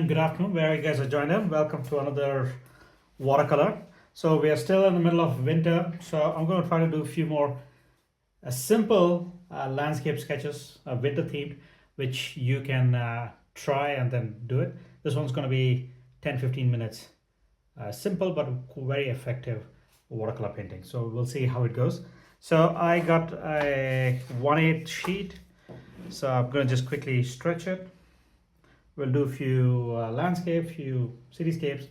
and good afternoon, where you guys are joined in. Welcome to another watercolor. So we are still in the middle of winter, so I'm going to try to do a few more simple landscape sketches, winter themed, which you can try and then do it. This one's going to be 10-15 minutes. Simple but very effective watercolor painting. So we'll see how it goes. So I got a 1/8 sheet. So I'm going to just quickly stretch it. We'll do a few landscapes, few cityscapes.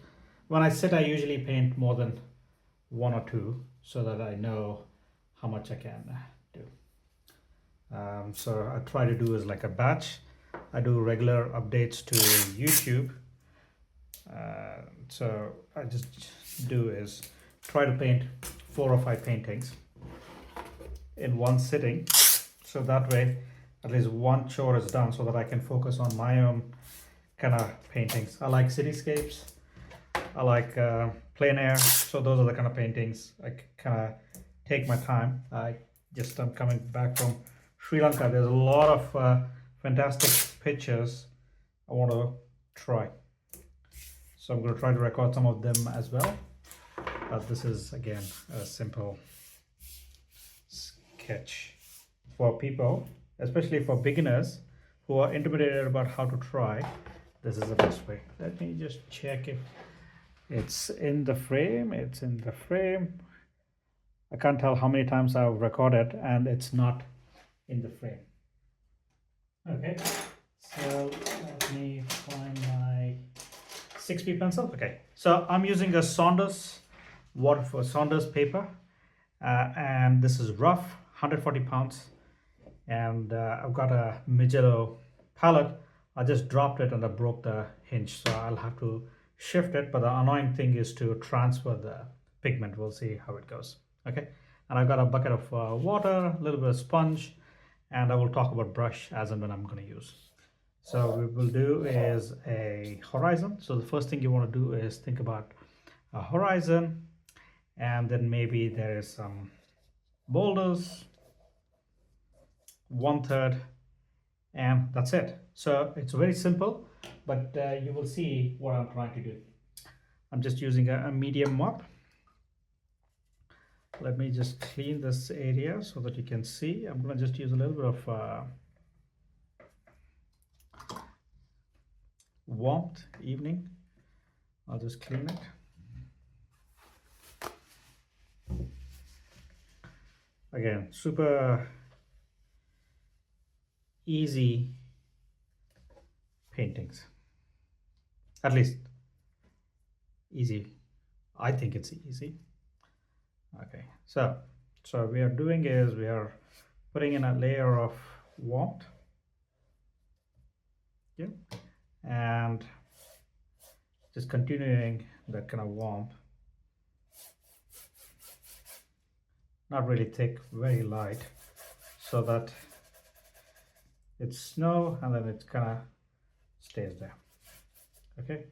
When I sit, I usually paint more than one or two so that I know how much I can do. So I try to do is like a batch. I do regular updates to YouTube. So I just do is try to paint 4 or 5 paintings in one sitting. So that way, at least one chore is done so that I can focus on my own kind of paintings. I like cityscapes. I like plein air. So those are the kind of paintings I kind of take my time. I'm coming back from Sri Lanka. There's a lot of fantastic pictures I want to try. So I'm going to try to record some of them as well. But this is again a simple sketch for people, especially for beginners who are intimidated about how to try. This is the best way. Let me just check if it's in the frame. It's in the frame. I can't tell how many times I've recorded and it's not in the frame. Okay, so let me find my 6B pencil. Okay, so I'm using a Saunders paper, and this is rough, 140 pounds, and I've got a Mijello palette. I just dropped it and I broke the hinge, so I'll have to shift it. But the annoying thing is to transfer the pigment. We'll see how it goes. Okay, and I've got a bucket of water, a little bit of sponge, and I will talk about brush as and when I'm going to use. So what we will do is a horizon. So the first thing you want to do is think about a horizon, and then maybe there is some boulders, 1/3, and that's it. So it's very simple, but you will see what I'm trying to do. I'm just using a medium mop. Let me just clean this area so that you can see. I'm going to just use a little bit of warmth evening. I'll just clean it. Again, super easy paintings. At least easy. I think it's easy. Okay, so we are doing is we are putting in a layer of warmth. Yeah, and just continuing that kind of warmth. Not really thick, very light, so that it's snow and then it kind of stays there. Okay,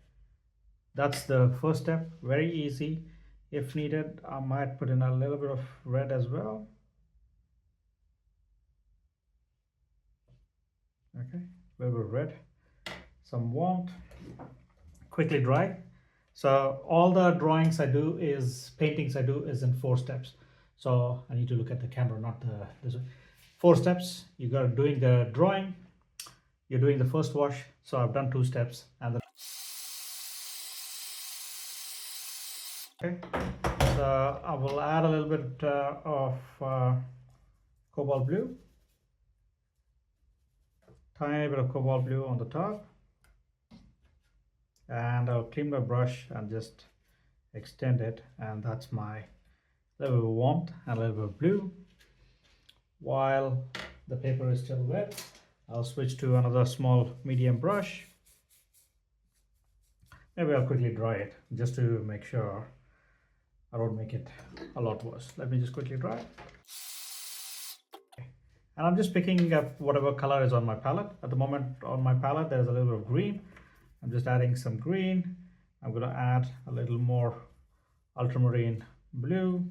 that's the first step. Very easy. If needed, I might put in a little bit of red as well. Okay, a little bit of red, some warmth, quickly dry. So all the drawings I do is paintings I do is in 4 steps. So I need to look at the camera, not this way. 4 steps. You got doing the drawing, you're doing the first wash. So I've done 2 steps, and then okay. So I will add a little bit of cobalt blue, tiny bit of cobalt blue on the top, and I'll clean my brush and just extend it, and that's my little bit of warmth and a little bit of blue. While the paper is still wet, I'll switch to another small medium brush. Maybe I'll quickly dry it just to make sure I don't make it a lot worse. Let me just quickly dry it. Okay. And I'm just picking up whatever color is on my palette. At the moment on my palette there's a little bit of green. I'm just adding some green. I'm going to add a little more ultramarine blue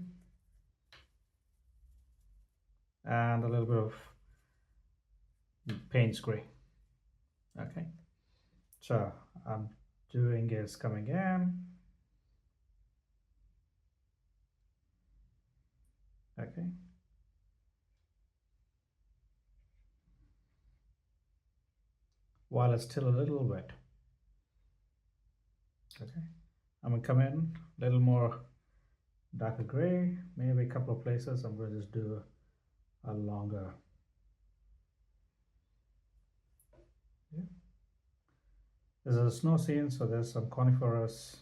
and a little bit of Payne's gray. Okay, so I'm doing is coming in. Okay. While it's still a little wet. Okay. I'm gonna come in a little more darker gray, maybe a couple of places. I'm gonna just do a longer. Yeah. This is a snow scene, so there's some coniferous.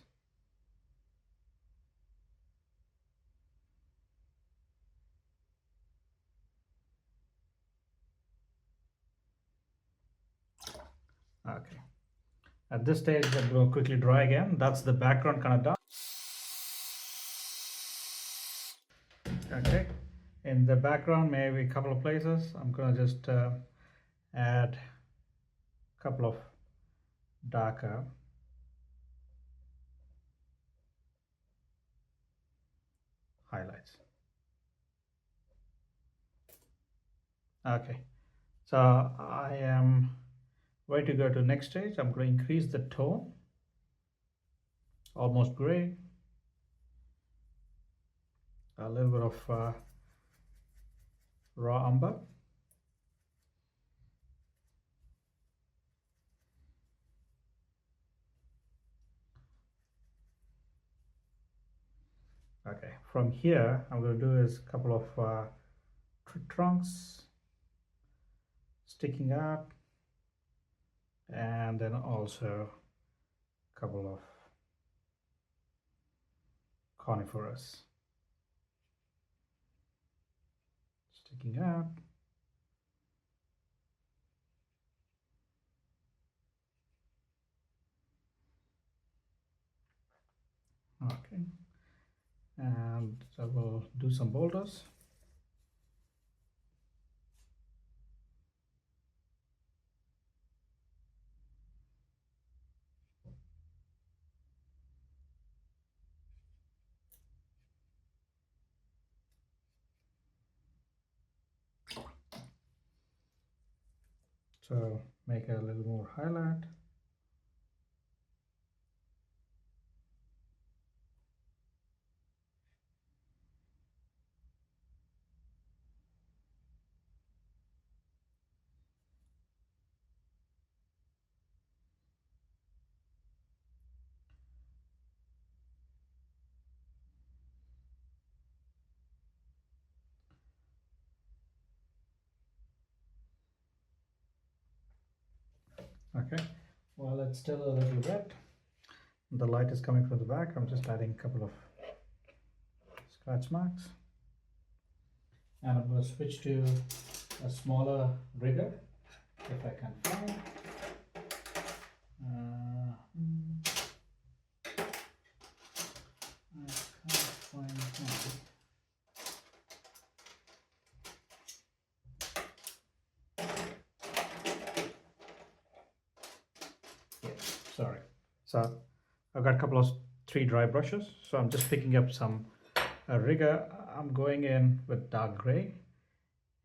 Okay. At this stage, I'm going to quickly dry again. That's the background kind of done. Okay. In the background, maybe a couple of places, I'm going to just add a couple of darker highlights. Okay. So I am ready to go to next stage. I'm going to increase the tone, almost gray, a little bit of raw umber. Okay, from here, I'm going to do is a couple of trunks sticking up, and then also a couple of coniferous sticking up. Okay, and I will do some boulders. So make a little more highlight. Okay, while it's still a little wet, the light is coming from the back. I'm just adding a couple of scratch marks, and I'm going to switch to a smaller rigger if I can find. I can't find it. Yeah, sorry. So I've got a couple of 3 dry brushes. So I'm just picking up some rigger. I'm going in with dark gray,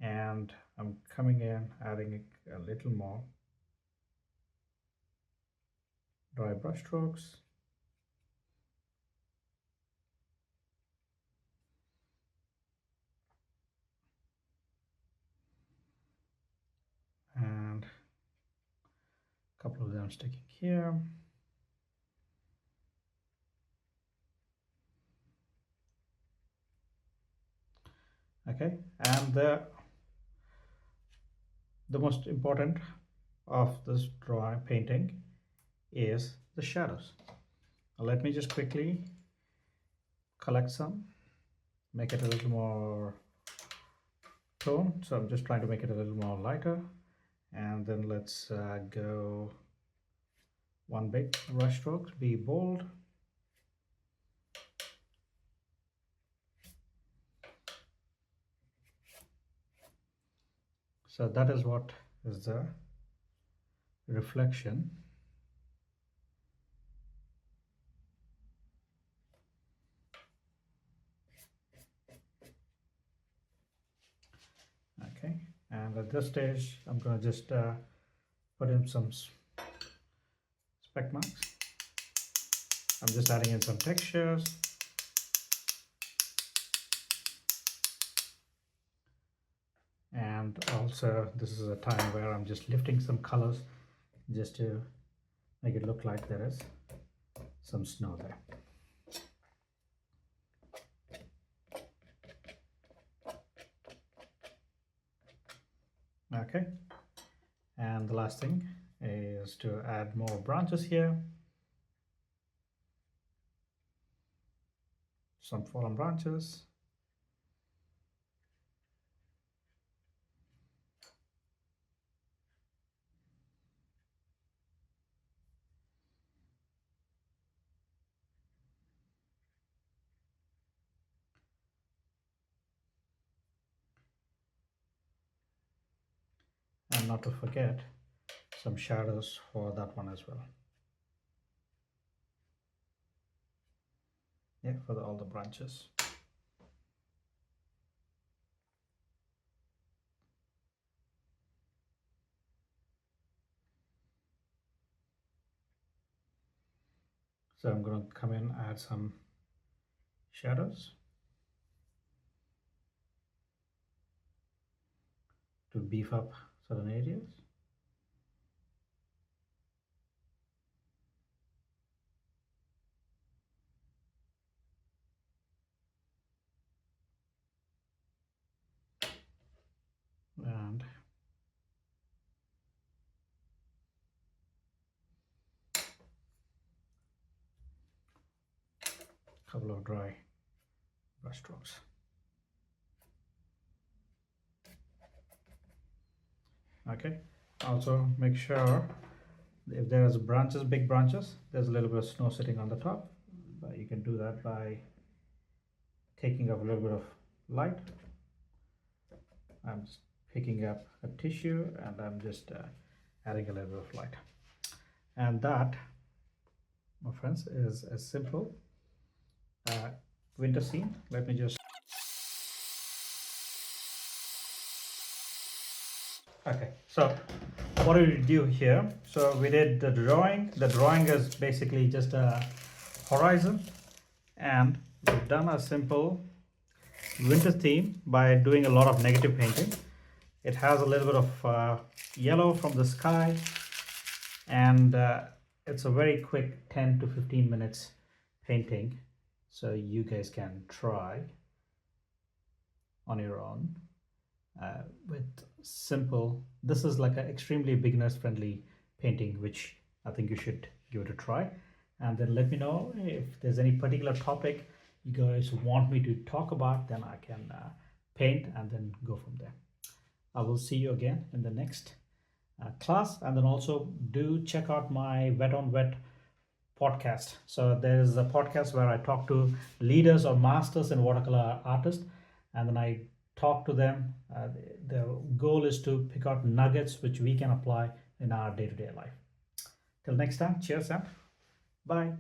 and I'm coming in adding a little more dry brush strokes. And a couple of them sticking here. Okay, and the most important of this drawing painting is the shadows. Now let me just quickly collect some, make it a little more tone. So I'm just trying to make it a little more lighter, and then let's go one big brush stroke, be bold. So that is what is the reflection. Okay, and at this stage I'm going to just put in some speck marks. I'm just adding in some textures. And also this is a time where I'm just lifting some colors just to make it look like there is some snow there. Okay, and the last thing is to add more branches here, some fallen branches. And not to forget some shadows for that one as well. Yeah, for all the branches. So I'm going to come in, add some shadows to beef up certain areas. And a couple of dry brush strokes. Okay, also make sure if there's branches, big branches, there's a little bit of snow sitting on the top, but you can do that by taking up a little bit of light. I'm just picking up a tissue and I'm just adding a little bit of light. And that, my friends, is a simple winter scene. Let me just... Okay, so what did we do here? So we did the drawing. The drawing is basically just a horizon, and we've done a simple winter theme by doing a lot of negative painting. It has a little bit of yellow from the sky, and it's a very quick 10 to 15 minutes painting, so you guys can try on your own with simple... This is like an extremely beginners friendly painting, which I think you should give it a try. And then let me know if there's any particular topic you guys want me to talk about, then I can paint and then go from there. I will see you again in the next class. And then also do check out my Wet on Wet podcast. So there's a podcast where I talk to leaders or masters in watercolor artists, and then I talk to them. The goal is to pick out nuggets which we can apply in our day-to-day life. Till next time, cheers and bye.